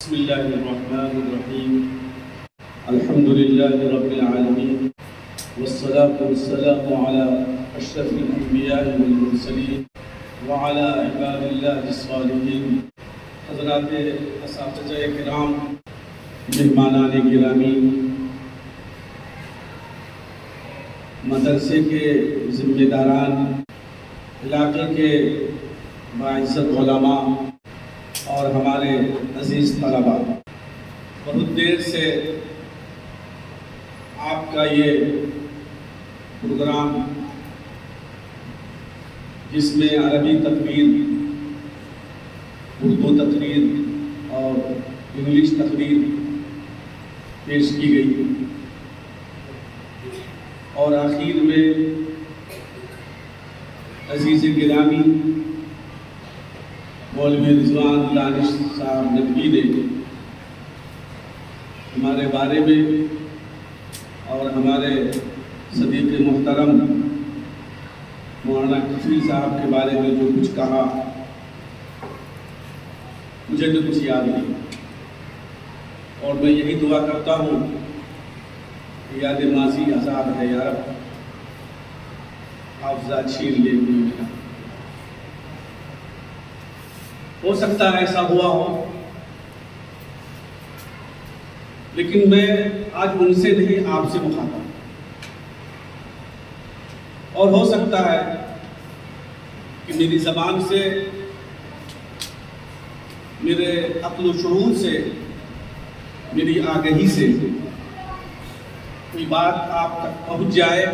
بسم الله الرحمن الرحيم الحمد لله رب العالمين والصلاة والسلام على أشرف الأنبياء والمرسلين وعلى عباد الله الصالحين حضرات اساتذہ کرام، مہمانان گرامی، مدرسے کے ذمہ داران، علاقے کے باعزت علماء اور ہمارے عزیز طلباء، بہت دیر سے آپ کا یہ پروگرام جس میں عربی تقریر، اردو تقریر اور انگلش تقریر پیش کی گئی، اور آخر میں عزیز گرامی مولوی رضوان دانش صاحب ندوی نے ہمارے بارے میں اور ہمارے صدیق محترم مولانا کفیل صاحب کے بارے میں جو کچھ کہا، مجھے تو کچھ یاد نہیں، اور میں یہی دعا کرتا ہوں کہ یاد ماضی آزاد ہے یا رب، حافظہ چھین لے میرا۔ ہو سکتا ہے ایسا ہوا ہو، لیکن میں آج ان سے نہیں آپ سے مخاطب، اور ہو سکتا ہے کہ میری زبان سے، میرے عقل و شعور سے، میری آگہی سے کوئی بات آپ تک پہنچ جائے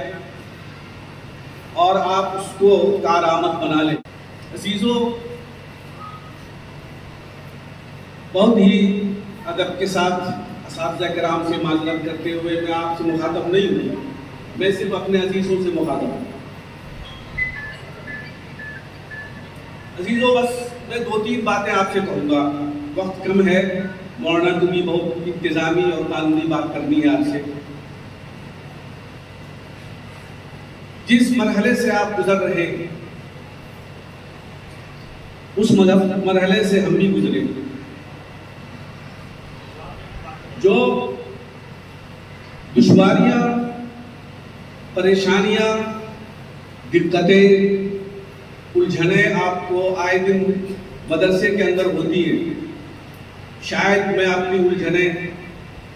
اور آپ اس کو کارآمد بنا لیں۔ عزیزو، بہت ہی ادب کے ساتھ اساتذہ کرام سے معذرت کرتے ہوئے میں آپ سے مخاطب نہیں ہوں، میں صرف اپنے عزیزوں سے مخاطب ہوں۔ عزیزوں، بس میں دو تین باتیں آپ سے کہوں گا، وقت کم ہے، مولانا کو بھی بہت انتظامی اور قانونی بات کرنی ہے آپ سے۔ جس مرحلے سے آپ گزر رہے ہیں اس مرحلے سے ہم بھی گزرے، جو دشواریاں، پریشانیاں، دقتیں، الجھنیں آپ کو آئے دن مدرسے کے اندر ہوتی ہیں، شاید میں اپنی الجھنیں،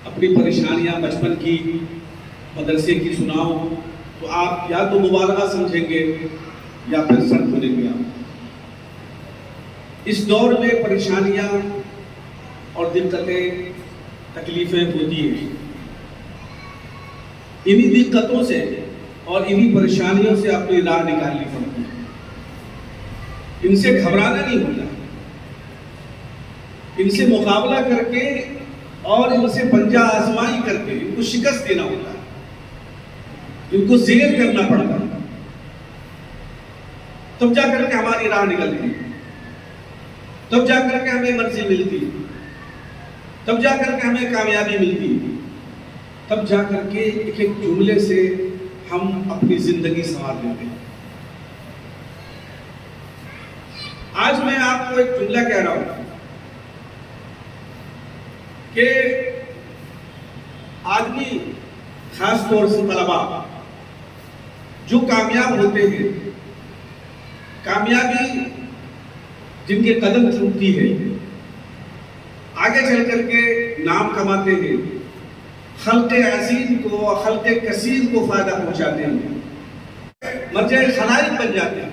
اپنی پریشانیاں بچپن کی مدرسے کی سناؤں تو آپ یا تو مبالغہ سمجھیں گے یا پھر سر کھولیں گے۔ اس دور میں پریشانیاں اور دقتیں، تکلیفیں ہوتی ہیں، انہی دقتوں سے اور انہی پریشانیوں سے اپنی راہ نکالنی پڑتی ہے۔ ان سے گھبرانا نہیں ہوتا، ان سے مقابلہ کر کے اور ان سے پنجہ آزمائی کر کے ان کو شکست دینا ہوتا ہے، ان کو زیر کرنا پڑتا ہے، تب جا کر کے ہماری راہ نکلتی، تب جا کر کے ہمیں منزل ملتی، تب جا کر کے ہمیں کامیابی ملتی، تب جا کر کے ایک ایک جملے سے ہم اپنی زندگی سنوار لیتے ہیں۔ آج میں آپ کو ایک جملہ کہہ رہا ہوں کہ آدمی، خاص طور سے طلباء جو کامیاب ہوتے ہیں، کامیابی جن کے قدم چومتی ہے، آگے چل کر کے نام کماتے ہیں، خلق عظیم کو، خلق کثیر کو فائدہ پہنچاتے ہیں، مرجع خلائق بن جاتے ہیں،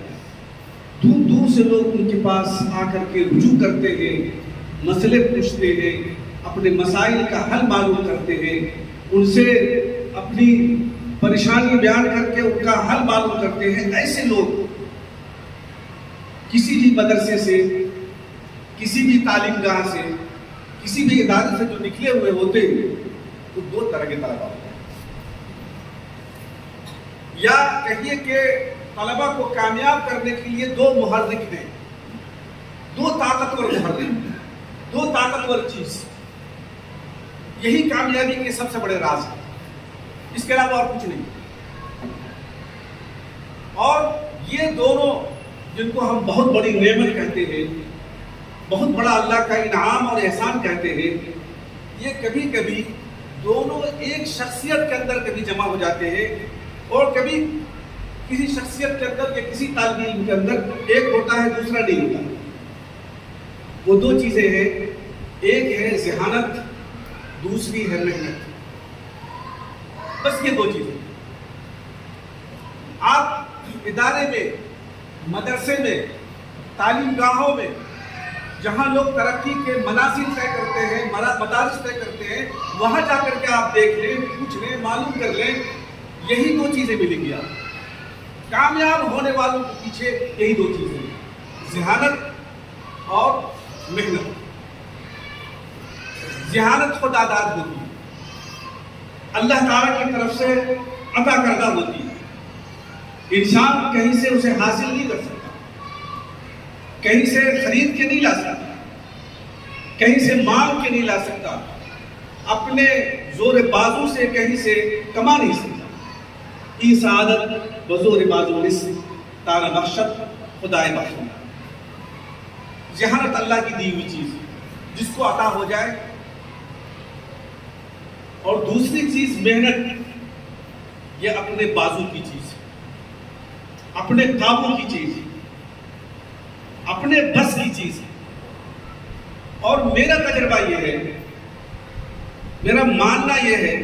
دور دور سے لوگ ان کے پاس آ کر کے رجوع کرتے ہیں، مسئلے پوچھتے ہیں، اپنے مسائل کا حل معلوم کرتے ہیں، ان سے اپنی پریشانی بیان کر کے ان کا حل معلوم کرتے ہیں۔ ایسے لوگ کسی بھی مدرسے سے، کسی بھی تعلیم گاہ سے، کسی بھی ادارے سے جو نکلے ہوئے ہوتے ہیں، تو دو طرح کے طلباء ہوتے ہیں، یا کہیے کہ طلباء کو کامیاب کرنے کے لیے دو محرک ہیں، دو طاقتور محرک، دو طاقتور چیز، یہی کامیابی کے سب سے بڑے راز ہیں، اس کے علاوہ اور کچھ نہیں۔ اور یہ دونوں جن کو ہم بہت بڑی نعمت کہتے ہیں، بہت بڑا اللہ کا انعام اور احسان کہتے ہیں، یہ کبھی کبھی دونوں ایک شخصیت کے اندر کبھی جمع ہو جاتے ہیں، اور کبھی کسی شخصیت کے اندر یا کسی طالب علم کے اندر ایک ہوتا ہے دوسرا نہیں ہوتا۔ وہ دو چیزیں ہیں، ایک ہے ذہانت، دوسری ہے محنت، بس یہ دو چیزیں۔ آپ ادارے میں، مدرسے میں، تعلیم گاہوں میں جہاں لوگ ترقی کے منازل طے کرتے ہیں، مدارس طے کرتے ہیں، وہاں جا کر کے آپ دیکھ لیں، پوچھ لیں، معلوم کر لیں، یہی دو چیزیں ملیں گی۔ آپ کامیاب ہونے والوں کے پیچھے یہی دو چیزیں ہیں، ذہانت اور محنت۔ ذہانت خود آزاد ہوتی ہے، اللہ تعالیٰ کی طرف سے عطا کردہ ہوتی ہے، انسان کہیں سے اسے حاصل نہیں کر سکتا، کہیں سے خرید کے نہیں لا سکتا، کہیں سے مانگ کے نہیں لا سکتا، اپنے زور بازو سے کہیں سے کما نہیں سکتا۔ ای سعادت بزور بازو رزق تارا بخشت خدائے بخشت۔ ذہانت اللہ کی دی ہوئی چیز جس کو عطا ہو جائے، اور دوسری چیز محنت، یہ اپنے بازو کی چیز، اپنے قابو کی چیز، اپنے بس کی چیز۔ اور میرا تجربہ یہ ہے، میرا ماننا یہ ہے،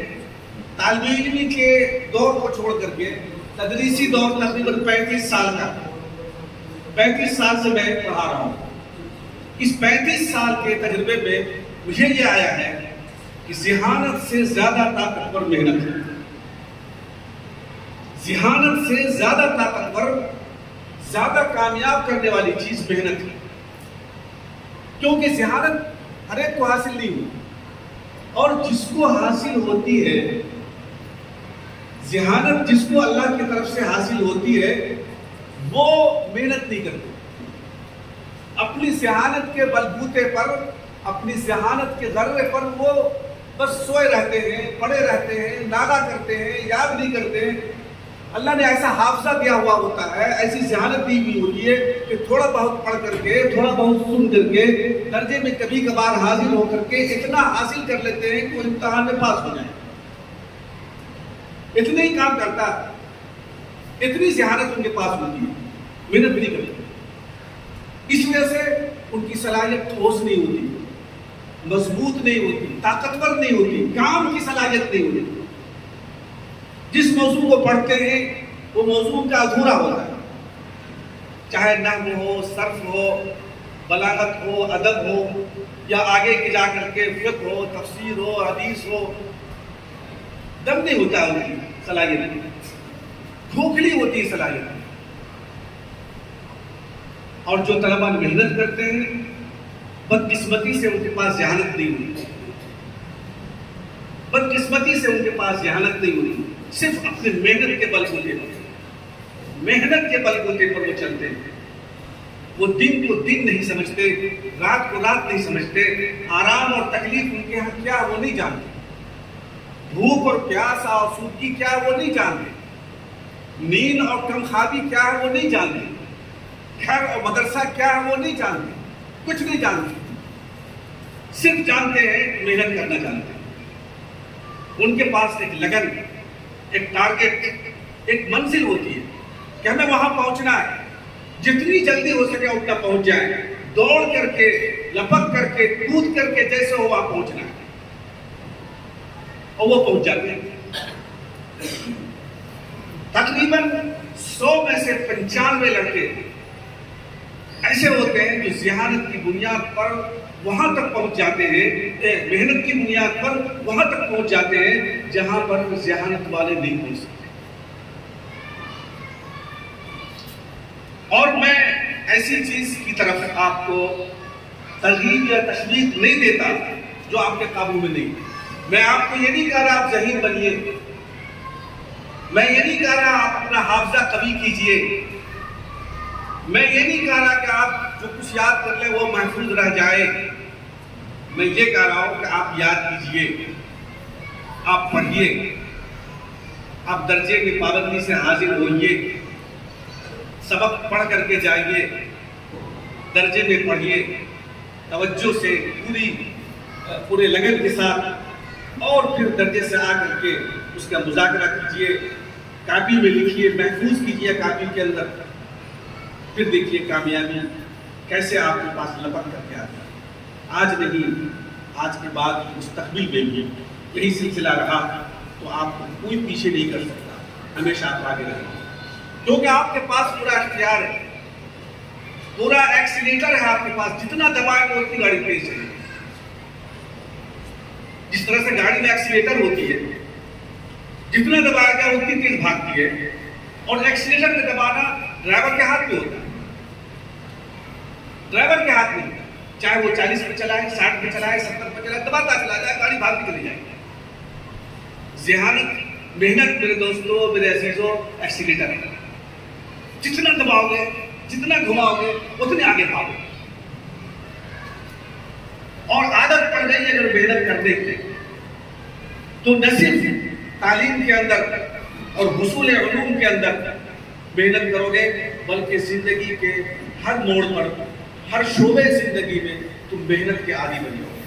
طالب علمی کے دور کو چھوڑ کر کے تدریسی دور تقریباً 35 سال کا، 35 سال سے میں پڑھا رہا ہوں۔ اس 35 سال کے تجربے میں مجھے یہ آیا ہے کہ ذہانت سے زیادہ طاقتور محنت ہے، ذہانت سے زیادہ طاقتور، زیادہ کامیاب کرنے والی چیز محنت ہے، کیونکہ ذہانت ہر ایک کو حاصل نہیں ہوتی، اور جس کو حاصل ہوتی ہے، ذہانت جس کو اللہ کی طرف سے حاصل ہوتی ہے، وہ محنت نہیں کرتی، اپنی ذہانت کے بلبوتے پر، اپنی ذہانت کے ذرے پر وہ بس سوئے رہتے ہیں، پڑے رہتے ہیں، ناغہ کرتے ہیں، یاد نہیں کرتے ہیں۔ اللہ نے ایسا حافظہ دیا ہوا ہوتا ہے، ایسی ذہانت دی ہوئی ہوتی ہے کہ تھوڑا بہت پڑھ کر کے، تھوڑا بہت سن کر کے، درجے میں کبھی کبھار حاضر ہو کر کے اتنا حاصل کر لیتے ہیں کہ وہ امتحان میں پاس ہو جائیں، اتنے ہی کام کرتا ہے، اتنی ذہانت ان کے پاس ہوتی ہے، محنت بھی نہیں کرتے۔ اس وجہ سے ان کی صلاحیت ٹھوس نہیں ہوتی، مضبوط نہیں ہوتی، طاقتور نہیں ہوتی، کام کی صلاحیت نہیں ہوتی۔ جس موضوع کو پڑھتے ہیں وہ موضوع کا ادھورا ہوتا ہے، چاہے نحو ہو، صرف ہو، بلاغت ہو، ادب ہو، یا آگے کے جا کر کے فقہ ہو، تفسیر ہو، حدیث ہو، دم نہیں ہوتا ہے ان کی صلاحیت، کھوکھلی ہوتی ہے صلاحیت۔ اور جو طلبہ محنت کرتے ہیں، بدقسمتی سے ان کے پاس ذہانت نہیں ہوتی، بدقسمتی سے ان کے پاس ذہانت نہیں ہوتی، صرف اپنے محنت کے بلبوتے پر، محنت کے بلبوتے پر وہ چلتے ہیں۔ وہ دن کو دن نہیں سمجھتے، رات کو رات نہیں سمجھتے، آرام اور تکلیف ان کے ہاں کیا وہ نہیں جانتے، بھوک اور پیاس اور سودگی کیا وہ نہیں جانتے، نیند اور کم خوابی کیا ہے وہ نہیں جانتے، گھر اور مدرسہ کیا ہے وہ نہیں جانتے، کچھ نہیں جانتے، صرف جانتے ہیں محنت کرنا جانتے ہیں۔ ان کے پاس ایک لگن، ایک ٹارگٹ، ایک منزل ہوتی ہے کہ ہمیں وہاں پہنچنا ہے، جتنی جلدی ہو سکے اتنا پہنچ جائے، دوڑ کر کے، لپک کر کے، کود کر کے، جیسے ہو وہاں پہنچنا ہے، اور وہ پہنچ جاتے ہیں۔ تقریباً 100 میں سے 95 لڑکے ایسے ہوتے ہیں جو ذہانت کی بنیاد پر وہاں تک پہنچ جاتے ہیں، محنت کی بنیاد پر وہاں تک پہنچ جاتے ہیں جہاں پر ذہانت والے نہیں پہنچ سکتے۔ اور میں ایسی چیز کی طرف آپ کو ترغیب یا تشویق نہیں دیتا جو آپ کے قابو میں نہیں۔ میں آپ کو یہ نہیں کہہ رہا آپ ذہین بنیے، میں یہ نہیں کہہ رہا آپ اپنا حافظہ قوی کیجئے، میں یہ نہیں کہہ رہا کہ آپ جو کچھ یاد کر لیں وہ محفوظ رہ جائے، میں یہ کہہ رہا ہوں کہ آپ یاد کیجئے، آپ پڑھیے، آپ درجے میں پابندی سے حاضر ہوئیے، سبق پڑھ کر کے جائیے، درجے میں پڑھیے، توجہ سے پورے لگن کے ساتھ اور پھر درجے سے آ کر کے اس کا مذاکرہ کیجئے، کاپی میں لکھیے، محفوظ کیجئے کاپی کے اندر، پھر دیکھیے کامیابی کیسے آپ کے پاس لپک کر کے آتا ہے۔ آج نہیں، آج کے بعد مستقبل میں بھی یہی سلسلہ رہا تو آپ کو کوئی پیچھے نہیں کر سکتا، ہمیشہ آپ آگے رہیں، کیونکہ آپ کے پاس پورا اختیار ہے، پورا ایکسیلیٹر ہے آپ کے پاس، جتنا دبائیں گے اتنی گاڑی تیز چلے گی۔ جس طرح سے گاڑی میں ایکسیلیٹر ہوتی ہے، جتنا دبایا گیا اتنی تیز بھاگتی ہے، اور ایکسیلیٹر میں دبانا ڈرائیور کے ہاتھ میں ہوتا ہے، ڈرائیور کے ہاتھ میں ہوتا ہے، چاہے وہ 40 پہ چلائے، 60 پہ چلائے، 70 پہ چلائے، دباتا چلا جائے، گاڑی بھاگتی چلی جائے گی۔ ذہانت، محنت میرے دوستو، میرے عزیزوں، ایکسیلیٹر ہے، جتنا دباؤ گے، جتنا گھماؤ گے اتنے آگے بھاگو، اور عادت پڑ گئی اگر محنت کرنے کی تو نہ صرف تعلیم کے اندر اور حصول علوم کے اندر محنت کرو گے، بلکہ زندگی کے ہر موڑ پر، ہر شعبے زندگی میں تم محنت کے عادی بن جاؤ گے،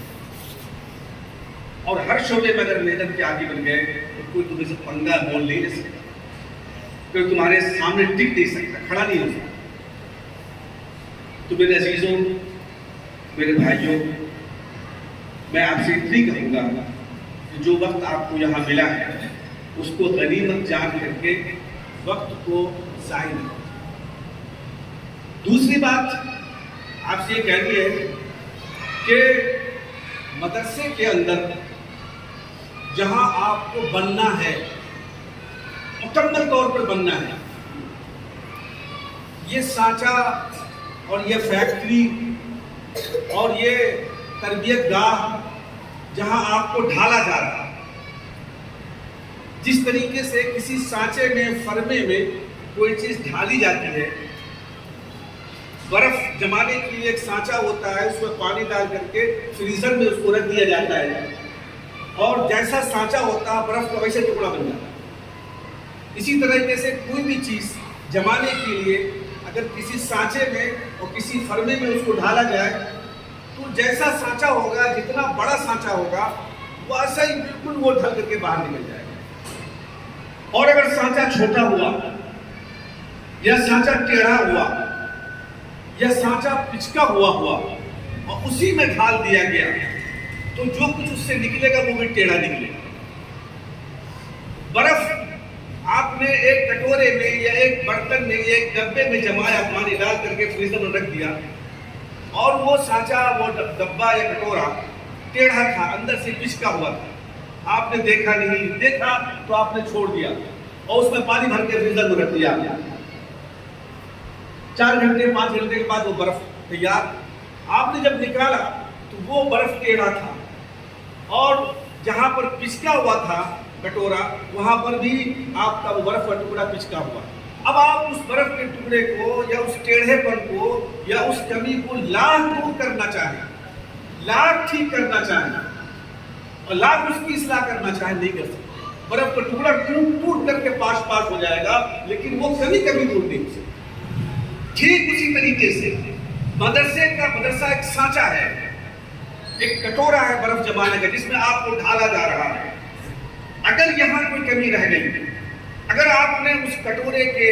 اور ہر شعبے میں اگر محنت کے عادی بن گئے تو کوئی تمہیں سے پنگا مول نہیں لے سکتا، کوئی تمہارے سامنے ٹک نہیں سکتا، کھڑا نہیں ہو سکتا۔ تو میرے عزیزوں، میرے بھائیوں، میں آپ سے اتنی کہوں گا کہ جو وقت آپ کو یہاں ملا ہے اس کو غنیمت جان کر کے وقت کو ضائع نہ کریں۔ دوسری بات آپ سے یہ کہنی ہے کہ مدرسے کے اندر جہاں آپ کو بننا ہے، مکمل طور پر بننا ہے، یہ سانچہ اور یہ فیکٹری اور یہ تربیت گاہ جہاں آپ کو ڈھالا جا رہا ہے، جس طریقے سے کسی سانچے میں، فرمے میں کوئی چیز ڈھالی جاتی ہے، برف جمانے کے لیے ایک سانچہ ہوتا ہے، اس میں پانی ڈال کر کے فریزر میں اس کو رکھ دیا جاتا ہے، اور جیسا سانچہ ہوتا ہے برف کا ویسے ٹکڑا بن جاتا ہے۔ اسی طریقے سے کوئی بھی چیز جمانے کے لیے اگر کسی سانچے میں اور کسی فرمے میں اس کو ڈھالا جائے تو جیسا سانچہ ہوگا، جتنا بڑا سانچہ ہوگا ویسا ہی بالکل وہ ڈھل کر کے باہر نکل جائے گا۔ اور اگر سانچہ چھوٹا ہوا یا سانچہ ٹیڑھا ہوا یا سانچہ پچکا ہوا اور اسی میں ڈھال دیا گیا تو جو کچھ اس سے نکلے گا وہ بھی ٹیڑھا نکلے گا۔ برف آپ نے ایک کٹورے میں یا ایک برتن میں یا ایک ڈبے میں جمایا، پانی ڈال کر کے فریزر میں رکھ دیا، اور وہ سانچہ، وہ ڈبہ یا کٹورا ٹیڑھا تھا، اندر سے پچکا ہوا تھا، آپ نے دیکھا نہیں، دیکھا تو آپ نے چھوڑ دیا اور اس میں پانی بھر کے فریزر میں رکھ دیا۔ 4 گھنٹے 5 گھنٹے کے بعد وہ برف تیار، آپ نے جب نکالا تو وہ برف ٹیڑھا تھا، اور جہاں پر پچکا ہوا تھا کٹورا وہاں پر بھی آپ کا وہ برف کا ٹکڑا پچکا ہوا۔ اب آپ اس برف کے ٹکڑے کو یا اس ٹیڑھے پن کو یا اس کمی کو لاکھ دور کرنا چاہیں، لاکھ ٹھیک کرنا چاہیں اور لاکھ اس کی اصلاح کرنا چاہیں، نہیں کر سکتے۔ برف کا ٹکڑا ٹوٹ کر کے پاش ہو جائے گا، لیکن وہ کبھی دور نہیں ہو سکتی۔ ٹھیک اسی طریقے سے مدرسہ ایک سانچہ ہے، ایک کٹورا ہے برف جمانے کا، جس میں آپ کو ڈھالا جا رہا ہے۔ اگر یہاں کوئی کمی رہ گئی، اگر آپ نے اس کٹورے کے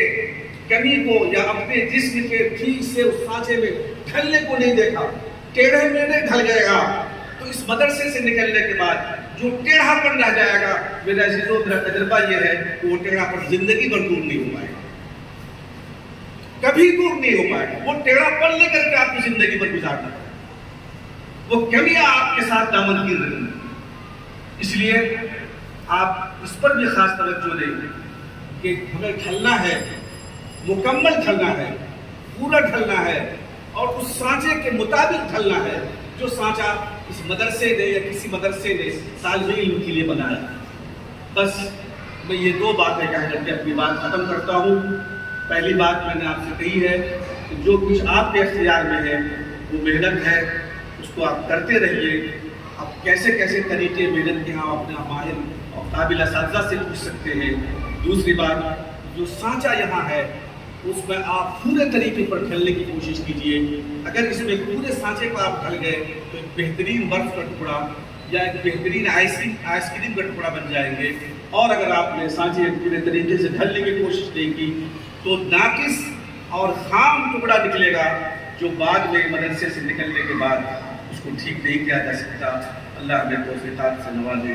کمی کو یا اپنے جسم کے ٹھیک سے اس سانچے میں ڈھلنے کو نہیں دیکھا، ٹیڑھے میں نہیں ڈھل گئے گا، تو اس مدرسے سے نکلنے کے بعد جو ٹیڑھا پن رہ جائے گا، میرا عزیزوں، میرا تجربہ یہ ہے کہ وہ ٹیڑھا پن زندگی بھر دور نہیں ہو پائے گا، کبھی دور نہیں ہو پائے گا۔ وہ ٹیڑھا پن لے کر کے آپ کو زندگی بھر گزارنا ہے، وہ کمیاں آپ کے ساتھ دامن گیر رہی ہیں۔ اس لیے آپ اس پر بھی خاص توجہ دیں کہ ہمیں ڈھلنا ہے، مکمل ڈھلنا ہے، پورا ڈھلنا ہے، اور اس سانچے کے مطابق ڈھلنا ہے جو سانچہ اس مدرسے نے یا کسی مدرسے نے طالب علم کے لیے بنایا۔ بس میں یہ 2 باتیں کہہ کر کے اپنی بات ختم کرتا ہوں۔ پہلی بات میں نے آپ سے کہی ہے کہ جو کچھ آپ کے اختیار میں ہے وہ محنت ہے، اس کو آپ کرتے رہیے۔ آپ کیسے کیسے طریقے محنت کے ہاں اپنا ماہر اور قابل اساتذہ سے پوچھ سکتے ہیں۔ دوسری بات، جو سانچہ یہاں ہے اس میں آپ پورے طریقے پر ڈھلنے کی کوشش کیجئے. اگر اس میں پورے سانچے پر آپ ڈھل گئے تو ایک بہترین برف کا ٹکڑا یا ایک بہترین آئس کریم کا ٹکڑا بن جائیں گے. اور اگر آپ نے سانچے پورے طریقے سے ڈھلنے کی کوشش نہیں کی تو ناقص اور خام ٹکڑا نکلے گا جو بعد میں مدرسے سے نکلنے کے بعد اس کو ٹھیک نہیں کیا جا سکتا. اللہ ہمیں توفیقات سے نوازے.